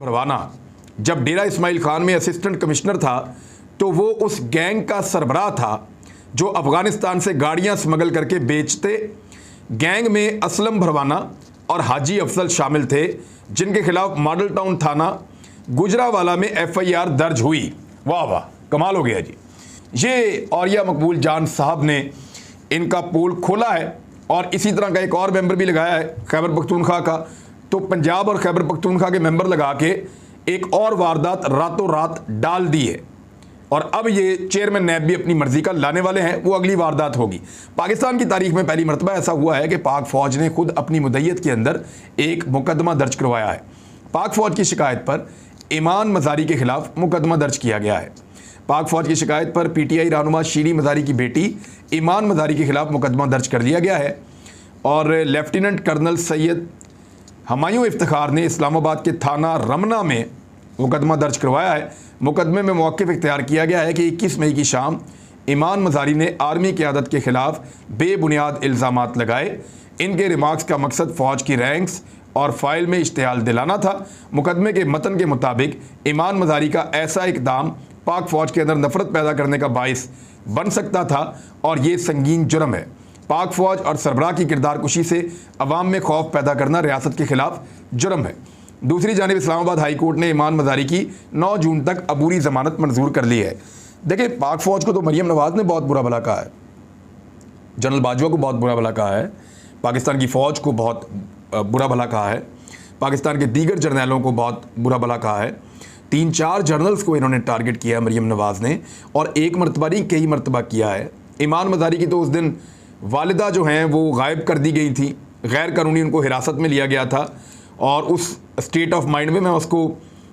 परवाना जब डेरा इस्माइल खान में assistant commissioner था तो वो उस गैंग का सरबराह था जो अफगानिस्तान से गाड़ियां स्मगल करके बेचते। गैंग में असलम भरवाना और हाजी अफजल शामिल थे, जिनके खिलाफ मॉडल टाउन थाना गुजरावाला में एफआईआर दर्ज हुई। वाह वाह, कमाल हो गया जी। ये औरिया मकबूल जान साहब ने इनका पोल खोला है और इसी तरह का एक और मेंबर भी लगाया है खैबर पख्तूनख्वा का। तो पंजाब और खैबर पख्तूनख्वा के मेंबर लगा के एक और वारदात रातों रात डाल दी है और अब ये चेयरमैन नैब भी अपनी मर्जी का लाने वाले हैं। वो अगली वारदात होगी। पाकिस्तान की तारीख में पहली मरतबा ऐसा हुआ है कि पाक फौज ने खुद अपनी मुद्दत के अंदर एक मुकदमा दर्ज करवाया है। पाक फौज की शिकायत पर ईमान मज़ारी के खिलाफ मुकदमा दर्ज किया गया है। पाक फौज की शिकायत पर पीटीआई रहनुमा शीरी मज़ारी की बेटी ईमान मज़ारी के खिलाफ मुकदमा दर्ज कर लिया गया है और लेफ्टिनेंट कर्नल सैयद हमायूं इफ्तिखार ने इस्लामाबाद के थाना रमना में मुकदमा दर्ज करवाया है। मुकदमे में मौक़िफ़ इख्तियार किया गया है कि 21 मई की शाम ईमान मज़ारी ने आर्मी क़यादत के ख़िलाफ़ बेबुनियाद इल्ज़ामात लगाए। इनके रिमार्क्स का मकसद फ़ौज की रैंक्स और फाइल में इश्तिहाल दिलाना था। मुकदमे के मतन के मुताबिक ईमान मज़ारी का ऐसा इक़दाम पाक फ़ौज के अंदर नफ़रत पैदा करने का बाइस बन सकता था और ये संगीन जुर्म है। पाक फ़ौज और सरबराह की किरदार कुशी से अवाम में खौफ पैदा करना रियासत के खिलाफ जुर्म है। दूसरी जानिब इस्लामाबाद हाई कोर्ट ने ईमान मज़ारी की 9 जून तक अबूरी ज़मानत मंजूर कर ली है। देखिए, पाक फ़ौज को तो मरियम नवाज़ ने बहुत बुरा भला कहा है, जनरल बाजवा को बहुत बुरा भला कहा है, पाकिस्तान की फ़ौज को बहुत बुरा भला कहा है, पाकिस्तान के दीगर जर्नैलों को बहुत बुरा भला कहा है। 3-4 जर्नल्स को इन्होंने टारगेट किया मरियम नवाज़ ने, और एक मरतबा नहीं कई मरतबा किया है। ईमान मज़ारी की तो उस दिन वालिदा जो हैं वो गायब कर दी गई थी, गैर कानूनी उनको हिरासत में लिया गया था। और उस स्टेट ऑफ माइंड में, मैं उसको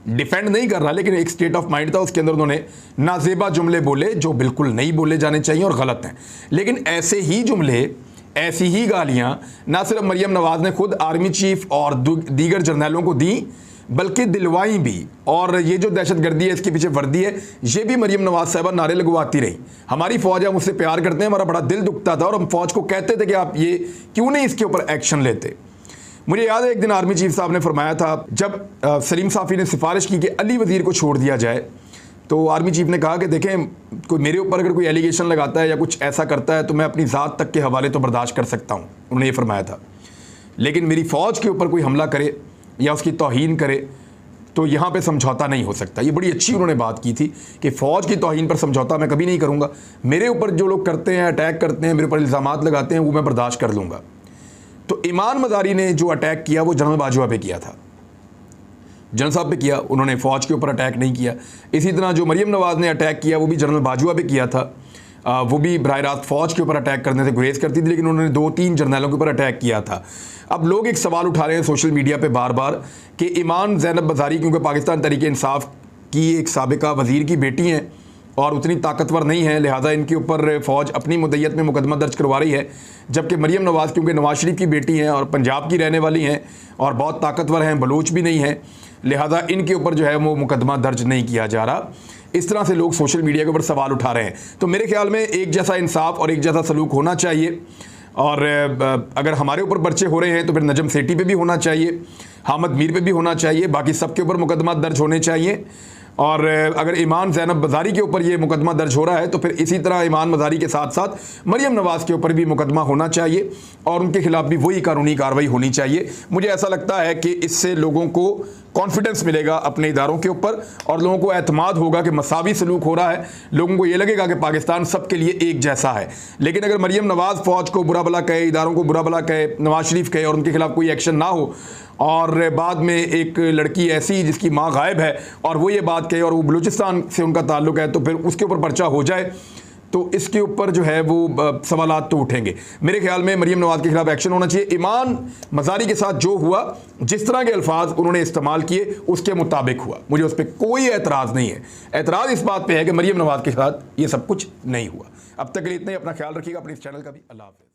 डिफेंड नहीं कर रहा, लेकिन एक स्टेट ऑफ माइंड था, उसके अंदर उन्होंने नाजेबा जुमले बोले जो बिल्कुल नहीं बोले जाने चाहिए और गलत हैं। लेकिन ऐसे ही जुमले, ऐसी ही गालियाँ ना सिर्फ मरियम नवाज़ ने खुद आर्मी चीफ और दीगर जर्नैलों को दी, बल्कि दिलवाई भी। और ये जो दहशतगर्दी है, इसके पीछे वर्दी है, ये भी मरियम नवाज़ साहबा नारे लगवाती रही। हमारी फ़ौज है, हम उससे प्यार करते हैं, हमारा बड़ा दिल दुखता था और हम फ़ौज को कहते थे कि आप ये क्यों नहीं इसके ऊपर एक्शन लेते। मुझे याद है एक दिन आर्मी चीफ साहब ने फरमाया था, जब सलीम साफ़ी ने सिफारिश की कि अली वज़ीर को छोड़ दिया जाए, तो आर्मी चीफ ने कहा कि देखें, कोई मेरे ऊपर अगर कोई एलिगेशन लगाता है या कुछ ऐसा करता है तो मैं अपनी ज़ात तक के हवाले तो बर्दाश्त कर सकता हूँ, उन्होंने ये फरमाया था। लेकिन मेरी फ़ौज के ऊपर कोई हमला करे या उसकी तौहीन करे तो यहाँ पे समझौता नहीं हो सकता। ये बड़ी अच्छी उन्होंने बात की थी कि फ़ौज की तौहीन पर समझौता मैं कभी नहीं करूँगा। मेरे ऊपर जो लोग करते हैं, अटैक करते हैं, मेरे ऊपर इल्ज़ामात लगाते हैं, वो मैं बर्दाश्त कर लूँगा। तो ईमान मज़ारी ने जो अटैक किया वो जनरल बाजवा पे किया था, जनरल साहब पे किया, उन्होंने फ़ौज के ऊपर अटैक नहीं किया। इसी तरह जो मरियम नवाज़ ने अटैक किया वो भी जनरल बाजवा पे किया था। वो भी बराह रास्त फ़ौज के ऊपर अटैक करने से गुरेज करती थी, लेकिन उन्होंने 2-3 जर्नैलों के ऊपर अटैक किया था। अब लोग एक सवाल उठा रहे हैं सोशल मीडिया पे बार बार कि ईमान ज़ैनब मज़ारी क्योंकि पाकिस्तान तहरीक इंसाफ की एक साबिका वज़ीर की बेटी हैं और उतनी ताकतवर नहीं है, लिहाजा इनके ऊपर फ़ौज अपनी मुद्दत में मुकदमा दर्ज करवा रही है। जबकि मरियम नवाज़ क्योंकि नवाज शरीफ की बेटी हैं और पंजाब की रहने वाली हैं और बहुत ताकतवर हैं, बलूच भी नहीं हैं, लिहाजा इनके ऊपर जो है वो मुकदमा दर्ज नहीं किया जा रहा। इस तरह से लोग सोशल मीडिया के ऊपर सवाल उठा रहे हैं। तो मेरे ख्याल में एक जैसा इंसाफ और एक जैसा सलूक होना चाहिए। और अगर हमारे ऊपर पर्चे हो रहे हैं तो फिर नजम सेठी पे भी होना चाहिए, हामिद मीर पे भी होना चाहिए, बाकी सबके ऊपर मुकदमा दर्ज होने चाहिए। और अगर ईमान ज़ैनब मज़ारी के ऊपर ये मुकदमा दर्ज हो रहा है तो फिर इसी तरह ईमान मज़ारी के साथ साथ मरियम नवाज़ के ऊपर भी मुकदमा होना चाहिए और उनके खिलाफ भी वही कानूनी कार्रवाई होनी चाहिए। मुझे ऐसा लगता है कि इससे लोगों को कॉन्फिडेंस मिलेगा अपने इदारों के ऊपर और लोगों को एतमाद होगा कि मसावी सलूक हो रहा है। लोगों को ये लगेगा कि पाकिस्तान सबके लिए एक जैसा है। लेकिन अगर मरियम नवाज़ फ़ौज को बुरा भला कहे, इदारों को बुरा भला कहे, नवाज शरीफ कहे और उनके खिलाफ कोई एक्शन ना हो और बाद में एक लड़की ऐसी जिसकी माँ गायब है और वो ये बात कहे और वो बलूचिस्तान से उनका ताल्लुक़ है तो फिर उसके ऊपर पर्चा हो जाए, तो इसके ऊपर जो है वो सवालात तो उठेंगे। मेरे ख्याल में मरियम नवाज़ के खिलाफ एक्शन होना चाहिए। ईमान मज़ारी के साथ जो हुआ, जिस तरह के अल्फाज उन्होंने इस्तेमाल किए उसके मुताबिक हुआ, मुझे उस पर कोई एतराज़ नहीं है। एतराज़ इस बात पे है कि मरियम नवाज़ के साथ ये सब कुछ नहीं हुआ। अब तक के लिए इतना ही। अपना ख्याल रखिएगा, अपने इस चैनल का भी। अल्लाह हाफ़िज़।